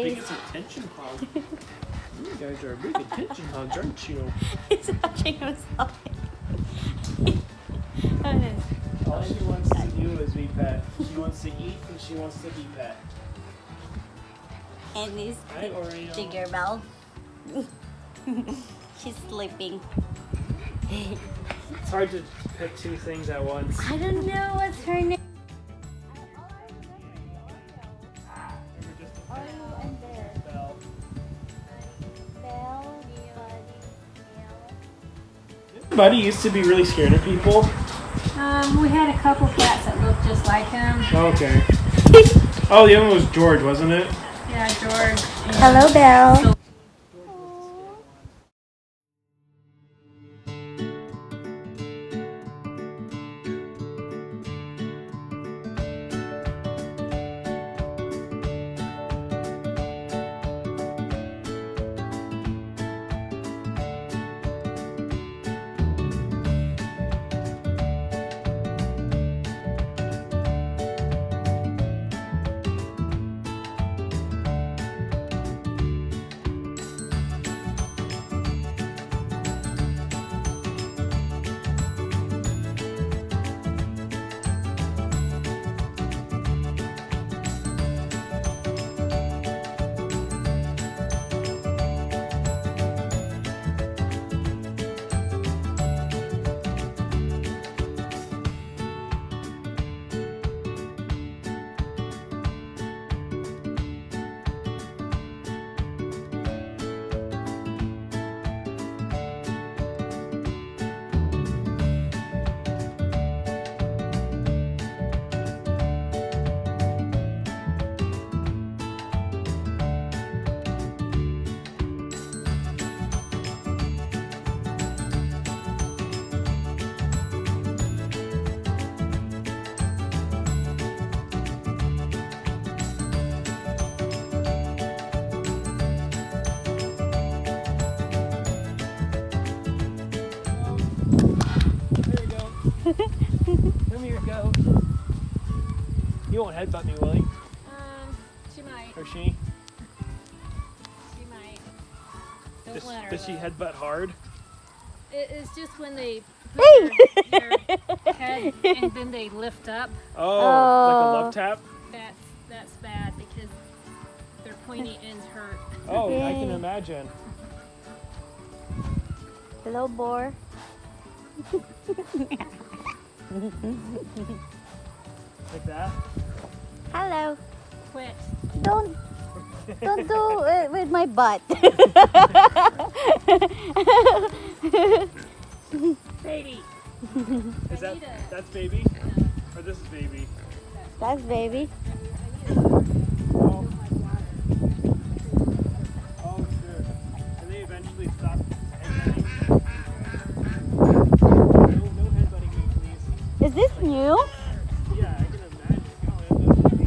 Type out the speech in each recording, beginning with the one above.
Big days. attention hog. You guys are big attention hogs, aren't you? He's watching himself. All she wants to do is be pet. She wants to eat and she wants to be pet. And he's Hi, Oreo. Tinkerbell. She's sleeping. It's hard to pick two things at once. I don't know what's her name. Buddy used to be really scared of people. We had a couple cats that looked just like him. Okay. Oh, the other one was George, wasn't it? Yeah, George. Hello, Belle. Come here, go. You won't headbutt me, will you? She might. Or she? She might. Don't let her. Does she though. headbutt hard? It's just when they put their head and then they lift up. Oh, like a Oh. love tap? That's bad because their pointy ends hurt. Oh, I can Yay. imagine. Hello, boar. Like that? Hello. Quit. Don't do it with my butt. Baby. Is that's baby? Or this is baby? That's baby. Oh, oh sure. And they eventually stop headbutting. No headbutting me, please. Is this new? Yeah, I can imagine. Go headbutt me.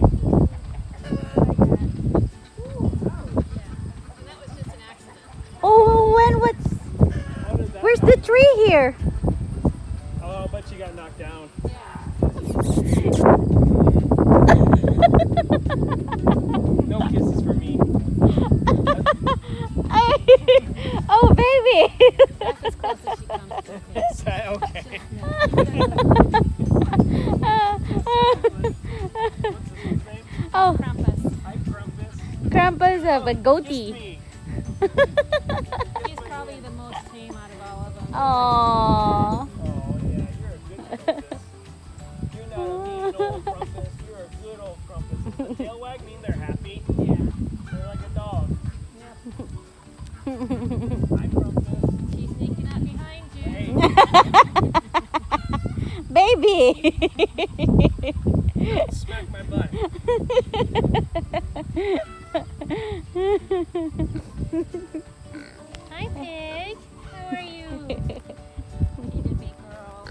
And that was just an accident. Oh, when what's? How did that Where's the tree here? Oh, but you got knocked down. No kisses for me. Oh, baby. That's as close as she comes to it. Is that okay? What's his name? Oh, Krampus. Hi, Krampus. Krampus have a Kiss goatee. me. He's probably the most tame out of all of them. Aww. Oh, yeah, you're a good Krampus. You're not a mean old Krampus. You're a good old Krampus. Does the tail wag mean they're happy? Yeah. They're like a dog. Yep. Hi, Krampus. She's sneaking up behind you. Hey. Baby. Smack my butt. Hi, Pig. How are you? She's a big girl.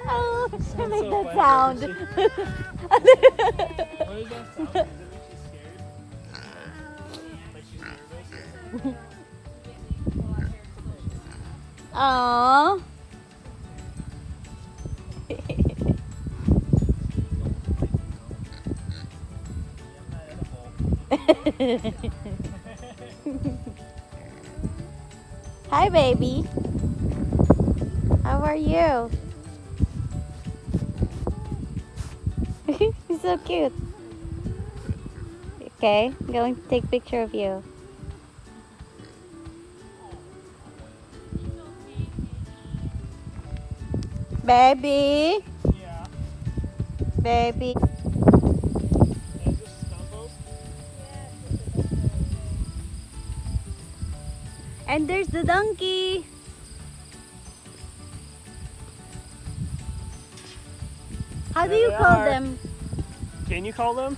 Oh, I Sounds like so that funny. sound. What is that sound? Does it make you scared? Like she's nervous? Aww. Hi, baby. How are you? He's so cute. Okay, I'm going to take a picture of you. Baby, Yeah. baby. And just stumbles. And there's the donkey. How do There you they call are. them? Can you call them?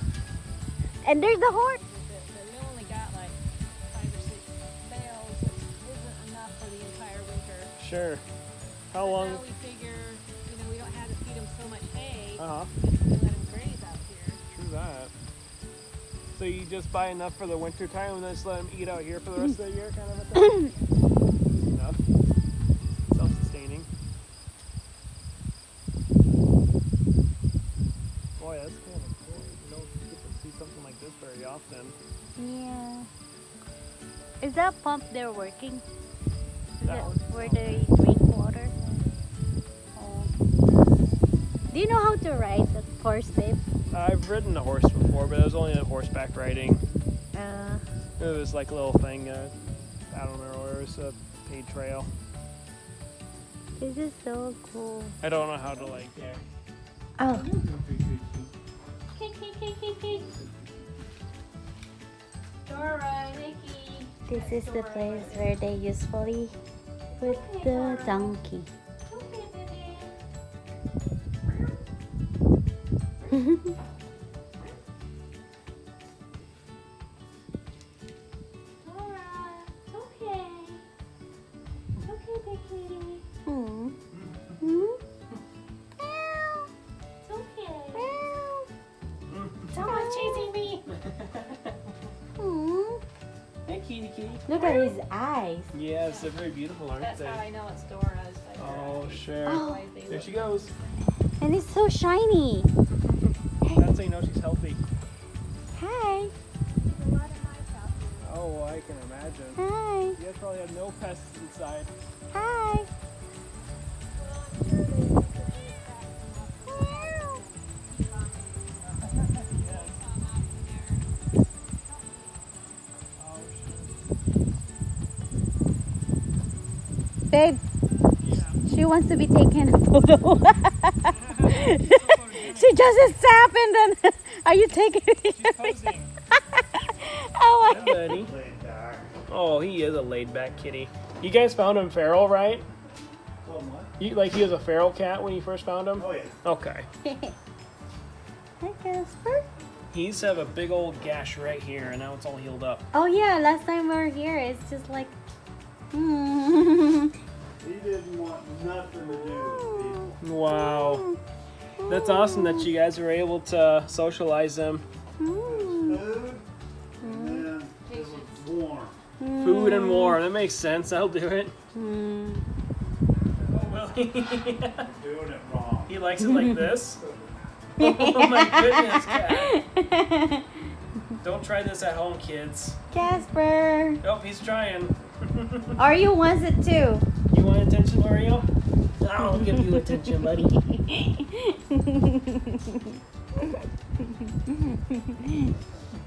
And there's the horse. We only got like 5 or 6 bales, which isn't enough for the entire winter. Sure. How But long? now we figure, we don't have to feed them so much hay. Uh huh. Just let them graze out here. True that. So you just buy enough for the winter time and then just let them eat out here for the rest of the year, kind of a thing. Enough. Self-sustaining. Boy, that's kind of cool. You don't get to see something like this very often. Yeah. Is that pump there working? Is That that one? where they drink water? Oh. Do you know how to ride the horse, babe? I've ridden a horse before, but it was only a horseback riding. It Uh, was like a little thing. I don't remember where it was a paid trail. this is so cool. I don't know how to like. Yeah. Oh. Dora, Nikki. This is the place where they usually put the donkey. Dora, it's okay. It's okay, big kitty. Hmm. Hmm? It's okay. Someone's chasing me. Hmm. Hey, kitty, kitty. Look at his eyes. Yes, they're very beautiful, aren't That's they? how I know it's Dora's. Like, Oh, sure. Oh. Why they There look- she goes. And it's so shiny. That's how you know she's healthy. Hi. There's a lot of mice out here. Oh, I can imagine. Hi. You guys probably have no pests inside. Hi. Well, I'm sure they think that they're fast Babe, Yeah. she wants to be taken a photo. She just happened and are you taking it? She's posing. Oh Hi, my. buddy. Oh, he is a laid-back kitty. You guys found him feral, right? You, like he was a feral cat when you first found him? Oh yeah. Okay. Hi, Casper. He used to have a big old gash right here, and now it's all healed up. Oh yeah, last time we were here, it's just like. Hmm. He didn't want nothing to do with Wow. That's awesome that you guys were able to socialize them. people. Food, and then it was warm. Food and warm. That makes sense. That'll do it. Hmm. Oh, will he? Doing it wrong. He likes it like this? Oh my goodness, cat. Don't try this at home, kids. Casper. Oh, he's trying. Oreo wants it too. You want attention, Oreo? I'll give you attention, buddy.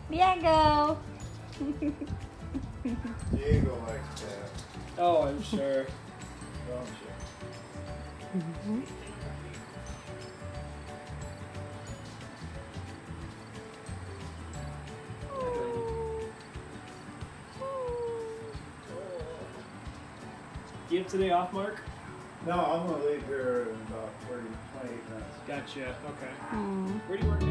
Diego. Diego likes that, Oh, I'm sure. don't you? Do you have today off, Mark? No, I'm gonna leave here in about 28 minutes. Gotcha. Okay. Hmm. Where do you work